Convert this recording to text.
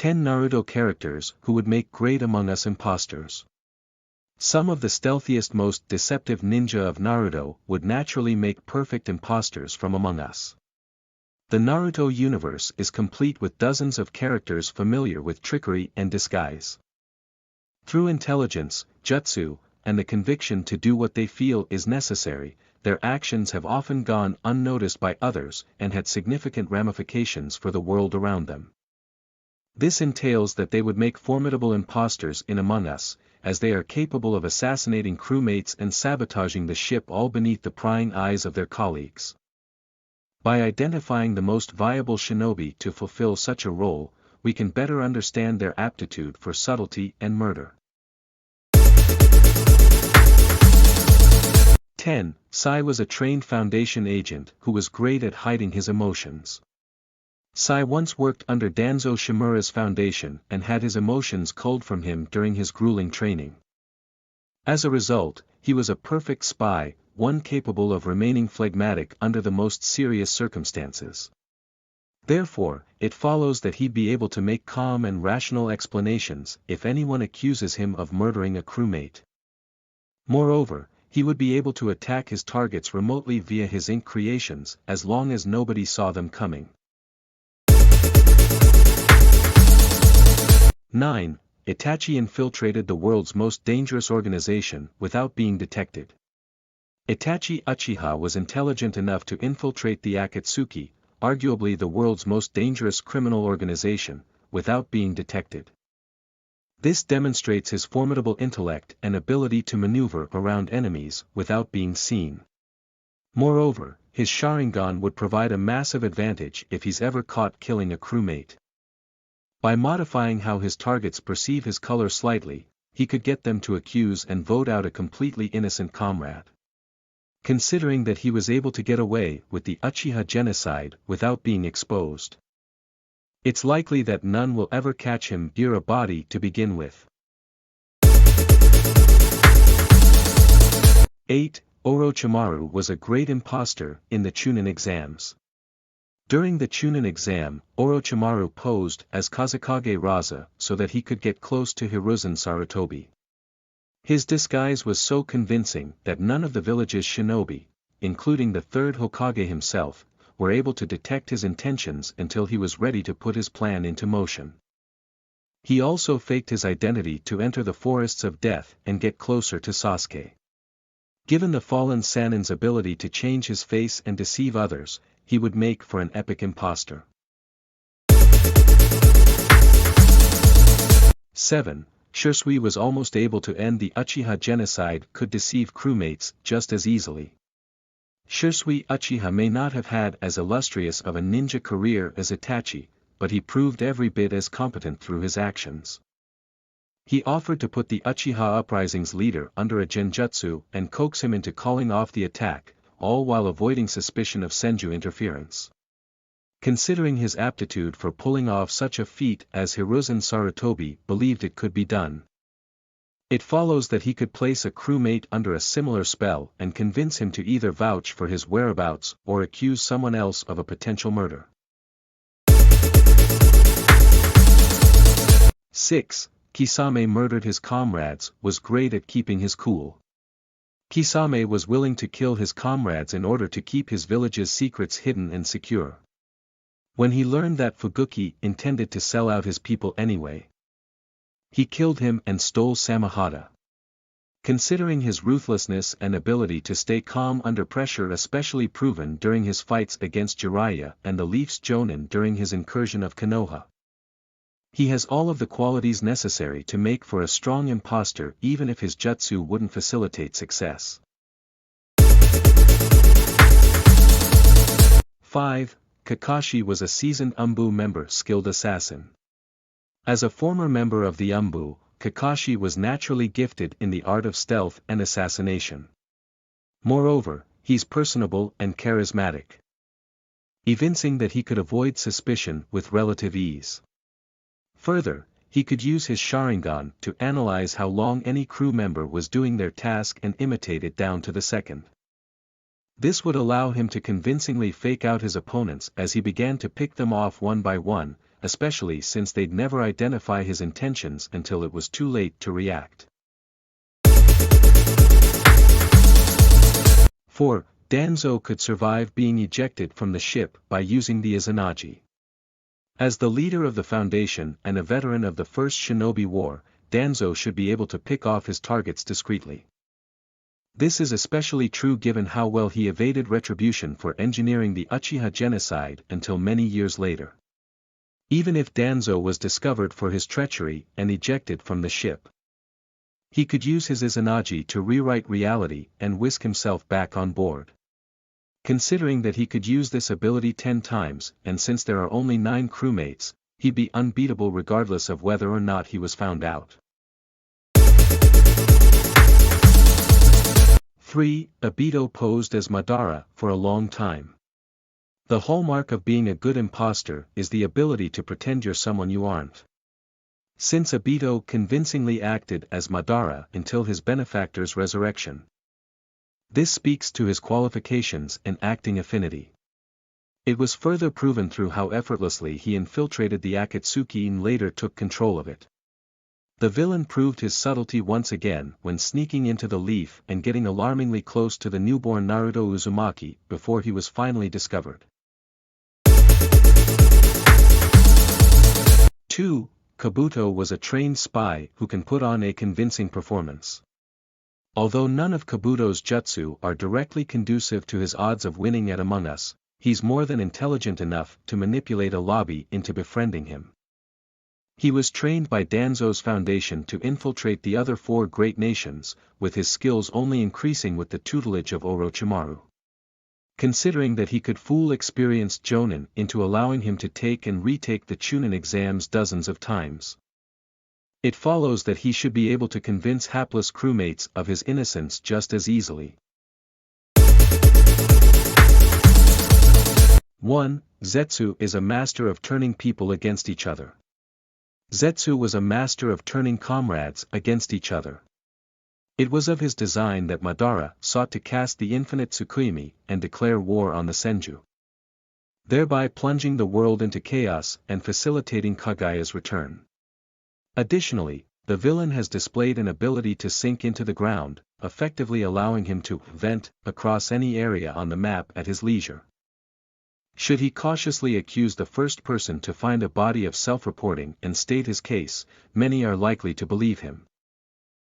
10 Naruto characters who would make great among us imposters. Some of the stealthiest, most deceptive ninja of Naruto would naturally make perfect imposters from among us. The Naruto universe is complete with dozens of characters familiar with trickery and disguise. Through intelligence, jutsu, and the conviction to do what they feel is necessary, their actions have often gone unnoticed by others and had significant ramifications for the world around them. This entails that they would make formidable imposters in Among Us, as they are capable of assassinating crewmates and sabotaging the ship, all beneath the prying eyes of their colleagues. By identifying the most viable shinobi to fulfill such a role, we can better understand their aptitude for subtlety and murder. 10. Sai was a trained Foundation agent who was great at hiding his emotions. Sai once worked under Danzo Shimura's foundation and had his emotions culled from him during his grueling training. As a result, he was a perfect spy, one capable of remaining phlegmatic under the most serious circumstances. Therefore, it follows that he'd be able to make calm and rational explanations if anyone accuses him of murdering a crewmate. Moreover, he would be able to attack his targets remotely via his ink creations as long as nobody saw them coming. 9. Itachi infiltrated the world's most dangerous organization without being detected. Itachi Uchiha was intelligent enough to infiltrate the Akatsuki, arguably the world's most dangerous criminal organization, without being detected. This demonstrates his formidable intellect and ability to maneuver around enemies without being seen. Moreover, his Sharingan would provide a massive advantage if he's ever caught killing a crewmate. By modifying how his targets perceive his color slightly, he could get them to accuse and vote out a completely innocent comrade. Considering that he was able to get away with the Uchiha genocide without being exposed, it's likely that none will ever catch him near a body to begin with. 8. Orochimaru was a great imposter in the Chunin exams. During the Chunin exam, Orochimaru posed as Kazekage Raza so that he could get close to Hiruzen Sarutobi. His disguise was so convincing that none of the village's shinobi, including the third Hokage himself, were able to detect his intentions until he was ready to put his plan into motion. He also faked his identity to enter the forests of death and get closer to Sasuke. Given the fallen Sannin's ability to change his face and deceive others, he would make for an epic imposter. 7. Shisui was almost able to end the Uchiha genocide, could deceive crewmates just as easily. Shisui Uchiha may not have had as illustrious of a ninja career as Itachi, but he proved every bit as competent through his actions. He offered to put the Uchiha Uprising's leader under a genjutsu and coax him into calling off the attack, all while avoiding suspicion of Senju interference. Considering his aptitude for pulling off such a feat as Hiruzen Sarutobi believed it could be done, it follows that he could place a crewmate under a similar spell and convince him to either vouch for his whereabouts or accuse someone else of a potential murder. 6. Kisame murdered his comrades, was great at keeping his cool. Kisame was willing to kill his comrades in order to keep his village's secrets hidden and secure. When he learned that Fuguki intended to sell out his people anyway, he killed him and stole Samahata. Considering his ruthlessness and ability to stay calm under pressure, especially proven during his fights against Jiraiya and the Leafs Jonin during his incursion of Konoha, he has all of the qualities necessary to make for a strong imposter even if his jutsu wouldn't facilitate success. 5. Kakashi was a seasoned Umbu member, skilled assassin. As a former member of the Umbu, Kakashi was naturally gifted in the art of stealth and assassination. Moreover, he's personable and charismatic, evincing that he could avoid suspicion with relative ease. Further, he could use his Sharingan to analyze how long any crew member was doing their task and imitate it down to the second. This would allow him to convincingly fake out his opponents as he began to pick them off one by one, especially since they'd never identify his intentions until it was too late to react. 4. Danzo could survive being ejected from the ship by using the Izanagi. As the leader of the Foundation and a veteran of the First Shinobi War, Danzo should be able to pick off his targets discreetly. This is especially true given how well he evaded retribution for engineering the Uchiha genocide until many years later. Even if Danzo was discovered for his treachery and ejected from the ship, he could use his Izanagi to rewrite reality and whisk himself back on board. Considering that he could use this ability 10 times, and since there are only 9 crewmates, he'd be unbeatable regardless of whether or not he was found out. 3. Obito posed as Madara for a long time. The hallmark of being a good imposter is the ability to pretend you're someone you aren't. Since Obito convincingly acted as Madara until his benefactor's resurrection, this speaks to his qualifications and acting affinity. It was further proven through how effortlessly he infiltrated the Akatsuki and later took control of it. The villain proved his subtlety once again when sneaking into the leaf and getting alarmingly close to the newborn Naruto Uzumaki before he was finally discovered. 2. Kabuto was a trained spy who can put on a convincing performance. Although none of Kabuto's jutsu are directly conducive to his odds of winning at Among Us, he's more than intelligent enough to manipulate a lobby into befriending him. He was trained by Danzo's foundation to infiltrate the other 4 great nations, with his skills only increasing with the tutelage of Orochimaru. Considering that he could fool experienced jonin into allowing him to take and retake the Chunin exams dozens of times, it follows that he should be able to convince hapless crewmates of his innocence just as easily. 1. Zetsu is a master of turning people against each other. Zetsu was a master of turning comrades against each other. It was of his design that Madara sought to cast the infinite Tsukuyomi and declare war on the Senju, thereby plunging the world into chaos and facilitating Kagaya's return. Additionally, the villain has displayed an ability to sink into the ground, effectively allowing him to vent across any area on the map at his leisure. Should he cautiously accuse the first person to find a body of self-reporting and state his case, many are likely to believe him.